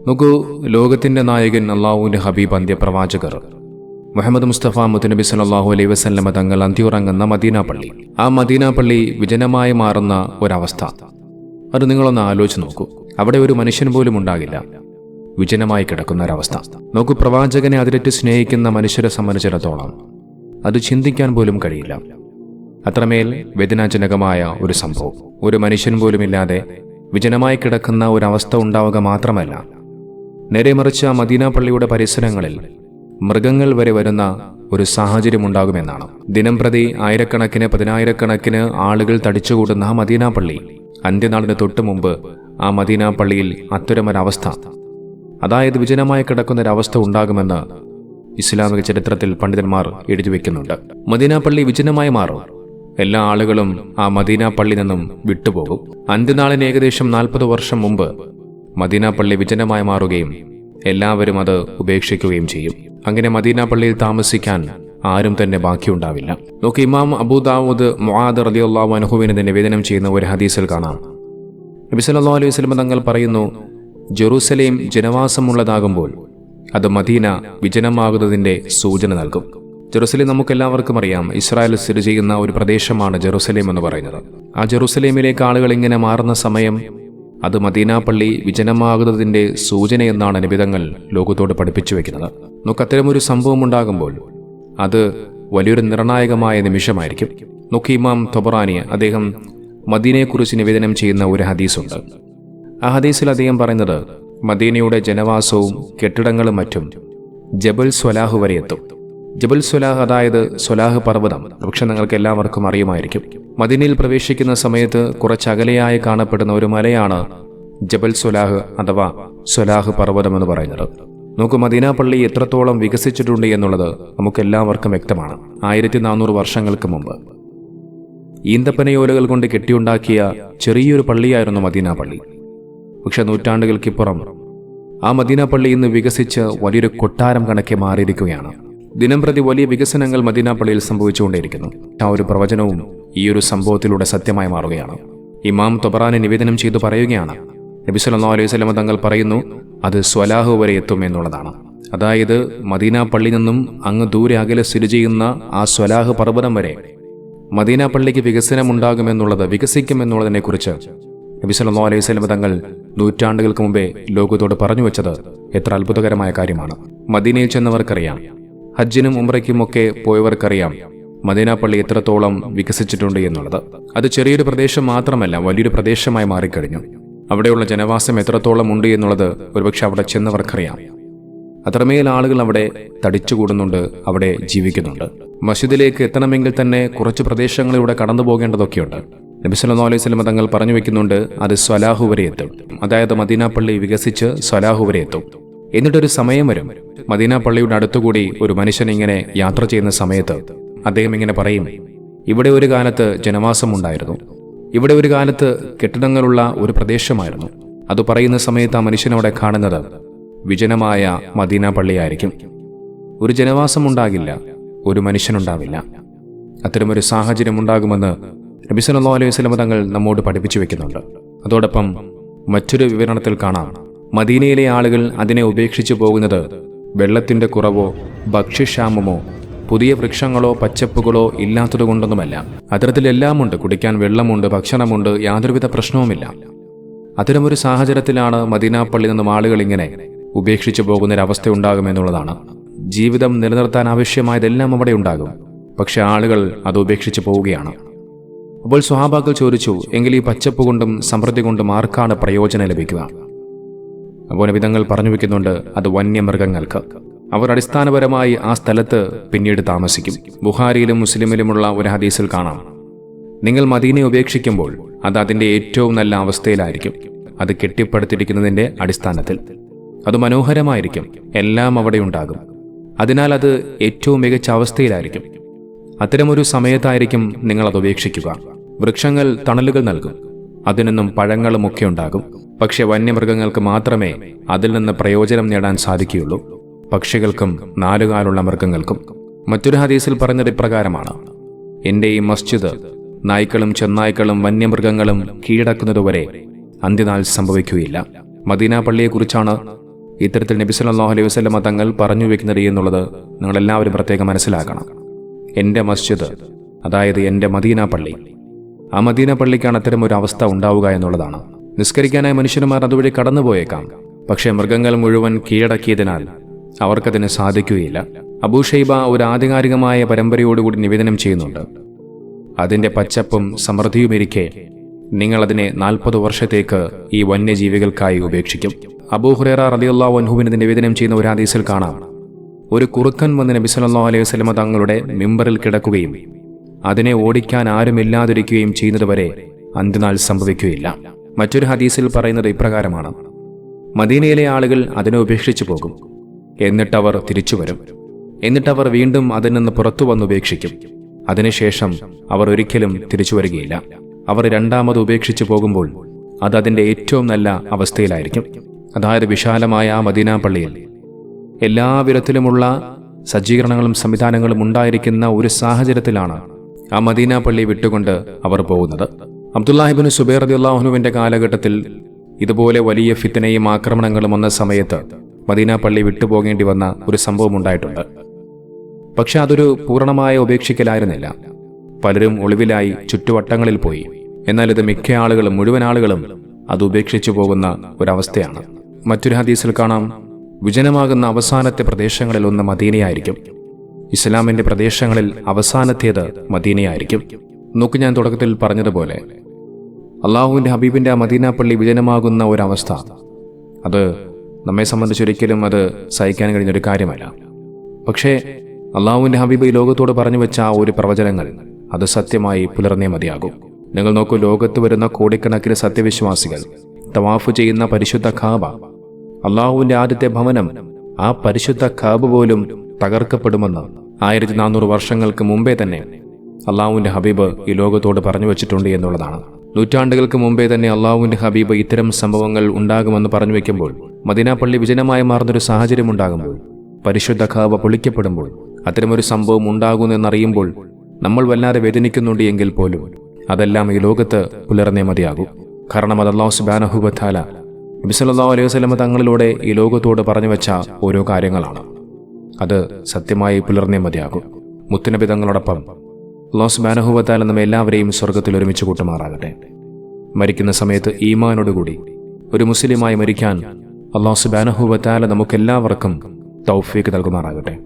നോക്കൂ, ലോകത്തിൻ്റെ നായകൻ അള്ളാഹുവിൻ്റെ ഹബീബ് അന്ത്യപ്രവാചകർ മുഹമ്മദ് മുസ്തഫ മുത്തുനബി സല്ലല്ലാഹു അലൈഹി വസല്ലമ തങ്ങൾ അന്തിയുറങ്ങുന്ന മദീന പള്ളി, ആ മദീന പള്ളി വിജനമായി മാറുന്ന ഒരവസ്ഥ അത് നിങ്ങളൊന്ന് ആലോചിച്ച് നോക്കൂ. അവിടെ ഒരു മനുഷ്യൻ പോലും ഉണ്ടാകില്ല, വിജനമായി കിടക്കുന്ന ഒരവസ്ഥ. നോക്കൂ, പ്രവാചകനെ അതിരറ്റ് സ്നേഹിക്കുന്ന മനുഷ്യരെ സംബന്ധിച്ചിടത്തോളം അത് ചിന്തിക്കാൻ പോലും കഴിയില്ല. അത്രമേൽ വേദനാജനകമായ ഒരു സംഭവം. ഒരു മനുഷ്യൻ പോലുമില്ലാതെ വിജനമായി കിടക്കുന്ന ഒരവസ്ഥ ഉണ്ടാവുക മാത്രമല്ല, നേരെ മറിച്ച് ആ മദീന പള്ളിയുടെ പരിസരങ്ങളിൽ മൃഗങ്ങൾ വരെ വരുന്ന ഒരു സാഹചര്യം ഉണ്ടാകുമെന്നാണ്. ദിനം പ്രതി ആയിരക്കണക്കിന് പതിനായിരക്കണക്കിന് ആളുകൾ തടിച്ചുകൂടുന്ന ആ മദീന പള്ളി, അന്ത്യനാളിന് തൊട്ടു മുമ്പ് ആ മദീന പള്ളിയിൽ അത്തരമൊരവസ്ഥ, അതായത് വിജനമായി കിടക്കുന്നൊരവസ്ഥ ഉണ്ടാകുമെന്ന് ഇസ്ലാമിക ചരിത്രത്തിൽ പണ്ഡിതന്മാർ എഴുതി വയ്ക്കുന്നുണ്ട്. മദീന പള്ളി വിജനമായി മാറും. എല്ലാ ആളുകളും ആ മദീന പള്ളി നിന്നും വിട്ടുപോകും. അന്ത്യനാളിന് ഏകദേശം 40 വർഷം മുമ്പ് മദീന പള്ളി വിജനമായി മാറുകയും എല്ലാവരും അത് ഉപേക്ഷിക്കുകയും ചെയ്യും. അങ്ങനെ മദീന പള്ളിയിൽ താമസിക്കാൻ ആരും തന്നെ ബാക്കിയുണ്ടാവില്ല. നോക്കി, ഇമാം അബൂ ദാവൂദ് മുആദ് റളിയല്ലാഹു അൻഹുവിനെ നിവേദനം ചെയ്യുന്ന ഒരു ഹദീസിൽ കാണാം, നബി സല്ലല്ലാഹു അലൈഹി വസല്ലം തങ്ങൾ പറയുന്നു, ജെറൂസലേം ജനവാസമുള്ളതാകുമ്പോൾ അത് മദീന വിജനമാകുന്നതിന്റെ സൂചന നൽകും. ജെറൂസലേം നമുക്കെല്ലാവർക്കും അറിയാം, ഇസ്രായേൽ സ്ഥിതി ചെയ്യുന്ന ഒരു പ്രദേശമാണ് ജെറൂസലേം എന്ന് പറയുന്നത്. ആ ജെറൂസലേമിലേക്ക് ആളുകൾ ഇങ്ങനെ മാറുന്ന സമയം അത് മദീന പള്ളി വിജനമാകുന്നതിന്റെ സൂചനയെന്നാണ് നിബിധങ്ങൾ ലോകത്തോട് പഠിപ്പിച്ചു വെക്കുന്നത്. നമുക്ക് അത്തരമൊരു സംഭവം ഉണ്ടാകുമ്പോൾ അത് വലിയൊരു നിർണായകമായ നിമിഷമായിരിക്കും. നോക്കി, ഇമാം തൊബറാനി അദ്ദേഹം മദീനയെക്കുറിച്ച് നിവേദനം ചെയ്യുന്ന ഒരു ഹദീസുണ്ട്. ആ ഹദീസിൽ അദ്ദേഹം പറയുന്നത്, മദീനയുടെ ജനവാസവും കെട്ടിടങ്ങളും മറ്റും ജബൽ സ്വലാഹ് വരെ എത്തും. ജബൽ സ്വലാഹ്, അതായത് സ്വലാഹ് പർവ്വതം, പക്ഷെ നിങ്ങൾക്ക് എല്ലാവർക്കും അറിയുമായിരിക്കും. മദീനയിൽ പ്രവേശിക്കുന്ന സമയത്ത് കുറച്ചകലെയായി കാണപ്പെടുന്ന ഒരു മലയാണ് ജബൽ സ്വലാഹ് അഥവാ സ്വലാഹ് പർവ്വതം എന്ന് പറയുന്നത്. നമുക്ക് മദീന പള്ളി എത്രത്തോളം വികസിച്ചിട്ടുണ്ട് എന്നുള്ളത് നമുക്കെല്ലാവർക്കും വ്യക്തമാണ്. 1400 വർഷങ്ങൾക്ക് മുമ്പ് ഈന്തപ്പനയോലകൾ കൊണ്ട് കെട്ടിയുണ്ടാക്കിയ ചെറിയൊരു പള്ളിയായിരുന്നു മദീന പള്ളി. പക്ഷെ നൂറ്റാണ്ടുകൾക്കിപ്പുറം ആ മദീന പള്ളി ഇന്ന് വികസിച്ച് വലിയൊരു കൊട്ടാരം കണക്കെ മാറിയിരിക്കുകയാണ്. ദിനം പ്രതി വലിയ വികസനങ്ങൾ മദീന പള്ളിയിൽ സംഭവിച്ചുകൊണ്ടേയിരിക്കുന്നു. ആ ഒരു പ്രവചനവും ഈ ഒരു സംഭവത്തിലൂടെ സത്യമായി മാറുകയാണ്. ഇമാം തൊബറാനി നിവേദനം ചെയ്തു പറയുകയാണ്, നബി സല്ലല്ലാഹു അലൈഹി വസല്ലം തങ്ങൾ പറയുന്നു, അത് സ്വലാഹ് വരെ എത്തും എന്നുള്ളതാണ്. അതായത് മദീന പള്ളി നിന്നും അങ്ങ് ദൂരെ അകലെ സ്ഥിതി ചെയ്യുന്ന ആ സ്വലാഹ് പർവ്വതം വരെ മദീന പള്ളിക്ക് വികസിക്കുമെന്നുള്ളതിനെ കുറിച്ച് നബി സല്ലല്ലാഹു അലൈഹി വസല്ലം തങ്ങൾ നൂറ്റാണ്ടുകൾക്ക് മുമ്പേ ലോകത്തോട് പറഞ്ഞു വെച്ചത് എത്ര അത്ഭുതകരമായ കാര്യമാണ്. മദീനയിൽ ചെന്നവർക്കറിയാം, ഹജ്ജിനും ഉംറയ്ക്കുമൊക്കെ പോയവർക്കറിയാം മദീന പള്ളി എത്രത്തോളം വികസിച്ചിട്ടുണ്ട് എന്നുള്ളത്. അത് ചെറിയൊരു പ്രദേശം മാത്രമല്ല, വലിയൊരു പ്രദേശമായി മാറിക്കഴിഞ്ഞു. അവിടെയുള്ള ജനവാസം എത്രത്തോളം ഉണ്ട് എന്നുള്ളത് ഒരുപക്ഷെ അവിടെ ചെന്നവർക്കറിയാം. അത്രമേൽ ആളുകൾ അവിടെ തടിച്ചുകൂടുന്നുണ്ട്, അവിടെ ജീവിക്കുന്നുണ്ട്. മസ്ജിദിലേക്ക് എത്തണമെങ്കിൽ തന്നെ കുറച്ച് പ്രദേശങ്ങളിലൂടെ കടന്നു പോകേണ്ടതൊക്കെയുണ്ട്. നബി സല്ലല്ലാഹു അലൈഹി വസല്ലം തങ്ങൾ പറഞ്ഞു വെക്കുന്നുണ്ട്, അത് സ്വലാഹു വരെ എത്തും. അതായത് മദീന പള്ളി വികസിച്ച് സ്വലാഹു വരെ എത്തും. എന്നിട്ടൊരു സമയം വരും, മദീന പള്ളിയുടെ അടുത്തുകൂടി ഒരു മനുഷ്യൻ ഇങ്ങനെ യാത്ര ചെയ്യുന്ന സമയത്ത് അദ്ദേഹം ഇങ്ങനെ പറയും, ഇവിടെ ഒരു കാലത്ത് ജനവാസം ഉണ്ടായിരുന്നു, ഇവിടെ ഒരു കാലത്ത് കെട്ടിടങ്ങളുള്ള ഒരു പ്രദേശമായിരുന്നു. അത് പറയുന്ന സമയത്ത് ആ മനുഷ്യനവിടെ കാണുന്നത് വിജനമായ മദീന പള്ളിയായിരിക്കും. ഒരു ജനവാസം ഉണ്ടാകില്ല, ഒരു മനുഷ്യനുണ്ടാവില്ല. അത്തരമൊരു സാഹചര്യം ഉണ്ടാകുമെന്ന് നബി സല്ലല്ലാഹു അലൈഹി വസല്ലം തങ്ങൾ നമ്മോട് പഠിപ്പിച്ചു വെക്കുന്നുണ്ട്. അതോടൊപ്പം മറ്റൊരു വിവരണത്തിൽ കാണാം, മദീനയിലെ ആളുകൾ അതിനെ ഉപേക്ഷിച്ചു പോകുന്നത് വെള്ളത്തിന്റെ കുറവോ ഭക്ഷ്യക്ഷാമമോ പുതിയ വൃക്ഷങ്ങളോ പച്ചപ്പുകളോ ഇല്ലാത്തതുകൊണ്ടൊന്നുമല്ല. അത്തരത്തിലെല്ലാമുണ്ട്, കുടിക്കാൻ വെള്ളമുണ്ട്, ഭക്ഷണമുണ്ട്, യാതൊരുവിധ പ്രശ്നവുമില്ല. അത്തരമൊരു സാഹചര്യത്തിലാണ് മദീന പള്ളി നിന്നും ആളുകൾ ഇങ്ങനെ ഉപേക്ഷിച്ചു പോകുന്നൊരവസ്ഥ ഉണ്ടാകുമെന്നുള്ളതാണ്. ജീവിതം നിലനിർത്താൻ ആവശ്യമായതെല്ലാം അവിടെ ഉണ്ടാകും, പക്ഷെ ആളുകൾ അത് ഉപേക്ഷിച്ചു പോവുകയാണ്. അപ്പോൾ സ്വഹാബാക്കൾ ചോദിച്ചു, എങ്കിൽ ഈ പച്ചപ്പ് കൊണ്ടും സമൃദ്ധി കൊണ്ടും ആർക്കാണ് പ്രയോജനം ലഭിക്കുക? അപ്പോൾ നബിതങ്ങൾ പറഞ്ഞു വെക്കുന്നുണ്ട്, അത് വന്യമൃഗങ്ങൾക്ക്. അവർ അടിസ്ഥാനപരമായി ആ സ്ഥലത്ത് പിന്നീട് താമസിക്കും. ബുഖാരിയിലും മുസ്ലിമിലുമുള്ള ഒരു ഹദീസിൽ കാണാം, നിങ്ങൾ മദീനയെ ഉപേക്ഷിക്കുമ്പോൾ അത് അതിൻ്റെ ഏറ്റവും നല്ല അവസ്ഥയിലായിരിക്കും. അത് കെട്ടിപ്പടുത്തിരിക്കുന്നതിൻ്റെ അടിസ്ഥാനത്തിൽ അത് മനോഹരമായിരിക്കും, എല്ലാം അവിടെ ഉണ്ടാകും. അതിനാൽ അത് ഏറ്റവും മികച്ച അവസ്ഥയിലായിരിക്കും. അത്തരമൊരു സമയത്തായിരിക്കും നിങ്ങൾ അത് ഉപേക്ഷിക്കുക. വൃക്ഷങ്ങൾ തണലുകൾ നൽകും, അതിൽ നിന്നും പഴങ്ങളുമൊക്കെ ഉണ്ടാകും. പക്ഷെ വന്യമൃഗങ്ങൾക്ക് മാത്രമേ അതിൽ നിന്ന് പ്രയോജനം നേടാൻ സാധിക്കുകയുള്ളൂ, പക്ഷികൾക്കും നാലുകാലുള്ള മൃഗങ്ങൾക്കും. മറ്റൊരു ഹദീസിൽ പറഞ്ഞത് ഇപ്രകാരമാണ്, എൻ്റെ ഈ മസ്ജിദ് നായ്ക്കളും ചെന്നായ്ക്കളും വന്യമൃഗങ്ങളും കീഴടക്കുന്നതുവരെ അന്ത്യനാൾ സംഭവിക്കുകയില്ല. മദീന പള്ളിയെക്കുറിച്ചാണ് ഇത്തരത്തിൽ നബി സല്ലല്ലാഹു അലൈഹി വസല്ലമ തങ്ങൾ പറഞ്ഞു വെക്കുന്നത് എന്നുള്ളത് നിങ്ങളെല്ലാവരും പ്രത്യേകം മനസ്സിലാക്കണം. എൻ്റെ മസ്ജിദ്, അതായത് എൻ്റെ മദീന പള്ളി, ആ മദീന പള്ളിക്കാണ് അത്തരം ഒരു അവസ്ഥ ഉണ്ടാവുക എന്നുള്ളതാണ്. നിസ്കരിക്കാനായി മനുഷ്യന്മാർ അതുവഴി കടന്നുപോയേക്കാം, പക്ഷേ മൃഗങ്ങൾ മുഴുവൻ കീഴടക്കിയതിനാൽ അവർക്കതിന് സാധിക്കുകയില്ല. അബൂ ഷൈബ ഒരു ആധികാരികമായ പരമ്പരയോടുകൂടി നിവേദനം ചെയ്യുന്നുണ്ട്. അതിൻ്റെ പച്ചപ്പും സമൃദ്ധിയുമിരിക്കെ നിങ്ങളതിനെ 40 വർഷത്തേക്ക് ഈ വന്യജീവികൾക്കായി ഉപേക്ഷിക്കും. അബൂ ഹുറൈറ റളിയല്ലാഹു അൻഹുവിന് നിവേദനം ചെയ്യുന്ന ഒരു ഹദീസിൽ കാണാം, ഒരു കുറുക്കൻ വന്ന് നബി സല്ലല്ലാഹു അലൈഹി വസല്ലമ തങ്ങളുടെ മിമ്പറിൽ കിടക്കുകയും അതിനെ ഓടിക്കാൻ ആരുമില്ലാതിരിക്കുകയും ചെയ്യുന്നതുവരെ അന്ത്യനാൾ സംഭവിക്കുകയില്ല. മറ്റൊരു ഹദീസിൽ പറയുന്നത് ഇപ്രകാരമാണ്: മദീനയിലെ ആളുകൾ അതിനെ ഉപേക്ഷിച്ചു പോകും, എന്നിട്ടവർ തിരിച്ചു വരും, എന്നിട്ടവർ വീണ്ടും അതിൽ നിന്ന് പുറത്തു വന്ന് ഉപേക്ഷിക്കും. അതിനുശേഷം അവർ ഒരിക്കലും തിരിച്ചു വരികയില്ല. അവർ രണ്ടാമത് ഉപേക്ഷിച്ചു പോകുമ്പോൾ അത് അതിൻ്റെ ഏറ്റവും നല്ല അവസ്ഥയിലായിരിക്കും. അതായത് വിശാലമായ ആ മദീന പള്ളിയിൽ എല്ലാ വിധത്തിലുമുള്ള സജ്ജീകരണങ്ങളും സംവിധാനങ്ങളും ഉണ്ടായിരിക്കുന്ന ഒരു സാഹചര്യത്തിലാണ് ആ മദീന പള്ളി വിട്ടുകൊണ്ട് അവർ പോകുന്നത്. അബ്ദുല്ലാഹിബ്നു സുബൈർ റളിയല്ലാഹു അൻഹുവിന്റെ കാലഘട്ടത്തിൽ ഇതുപോലെ വലിയ ഫിത്നയും ആക്രമണങ്ങളും വന്ന സമയത്ത് മദീന പള്ളി വിട്ടുപോകേണ്ടി വന്ന ഒരു സംഭവം ഉണ്ടായിട്ടുണ്ട്. പക്ഷെ അതൊരു പൂർണ്ണമായ ഉപേക്ഷിക്കലായിരുന്നില്ല. പലരും ഒളിവിലായി ചുറ്റുവട്ടങ്ങളിൽ പോയി. എന്നാൽ ഇത് മിക്ക ആളുകളും, മുഴുവൻ ആളുകളും അത് ഉപേക്ഷിച്ചു പോകുന്ന ഒരവസ്ഥയാണ്. മറ്റൊരു ഹദീസിൽ കാണാം, വിജനമാകുന്ന അവസാനത്തെ പ്രദേശങ്ങളിൽ ഒന്ന് മദീനയായിരിക്കും. ഇസ്ലാമിന്റെ പ്രദേശങ്ങളിൽ അവസാനത്തേത് മദീനയായിരിക്കും. നോക്ക്, ഞാൻ തുടക്കത്തിൽ പറഞ്ഞതുപോലെ അള്ളാഹുവിൻ്റെ ഹബീബിൻ്റെ ആ മദീന പള്ളി വിജനമാകുന്ന ഒരവസ്ഥ, അത് നമ്മെ സംബന്ധിച്ചൊരിക്കലും അത് സഹിക്കാൻ കഴിഞ്ഞൊരു കാര്യമല്ല. പക്ഷേ അള്ളാഹുവിൻ്റെ ഹബീബ് ഈ ലോകത്തോട് പറഞ്ഞു വെച്ച ആ ഒരു പ്രവചനങ്ങൾ അത് സത്യമായി പുലർന്നേ മതിയാകും. നിങ്ങൾ നോക്കൂ, ലോകത്ത് വരുന്ന കോടിക്കണക്കിന് സത്യവിശ്വാസികൾ തവാഫ് ചെയ്യുന്ന പരിശുദ്ധ ഖാബ, അള്ളാഹുവിൻ്റെ ആദ്യത്തെ ഭവനം, ആ പരിശുദ്ധ ഖാബ പോലും തകർക്കപ്പെടുമെന്ന് 1400 വർഷങ്ങൾക്ക് മുമ്പേ തന്നെ അള്ളാഹുവിൻ്റെ ഹബീബ് ഈ ലോകത്തോട് പറഞ്ഞു വെച്ചിട്ടുണ്ട് എന്നുള്ളതാണ്. നൂറ്റാണ്ടുകൾക്ക് മുമ്പേ തന്നെ അള്ളാഹുവിൻ്റെ ഹബീബ് ഇത്തരം സംഭവങ്ങൾ ഉണ്ടാകുമെന്ന് പറഞ്ഞു വയ്ക്കുമ്പോൾ, മദീന പള്ളി വിജനമായി മാറുന്നൊരു സാഹചര്യം ഉണ്ടാകുമ്പോൾ, പരിശുദ്ധ ഖാബ പൊളിക്കപ്പെടുമ്പോൾ, അത്തരമൊരു സംഭവം ഉണ്ടാകുമെന്നറിയുമ്പോൾ നമ്മൾ വല്ലാതെ വേദനിക്കുന്നുണ്ട് എങ്കിൽ പോലും അതെല്ലാം ഈ ലോകത്ത് പുലർന്നേ മതിയാകൂ. കാരണം അത് അല്ലാഹു സുബ്ഹാനഹു വ തആല നബി സല്ലല്ലാഹു അലൈഹി വസല്ലം തങ്ങളിലൂടെ ഈ ലോകത്തോട് പറഞ്ഞു വെച്ച ഓരോ കാര്യങ്ങളാണ്. അത് സത്യമായി പുലർന്നേ മതിയാകൂ. മുത്തുനബി തങ്ങളോടൊപ്പം അല്ലാഹു സുബ്ഹാനഹു വ തആല നമ്മെ എല്ലാവരെയും സ്വർഗ്ഗത്തിൽ ഒരുമിച്ച് കൂട്ടുമാറാകട്ടെ. മരിക്കുന്ന സമയത്ത് ഈമാനോടുകൂടി ഒരു മുസ്ലിമായി മരിക്കാൻ അല്ലാഹു സുബ്ഹാനഹു വ തആല നമുക്കെല്ലാവർക്കും തൗഫീഖ് നൽകുമാറാകട്ടെ.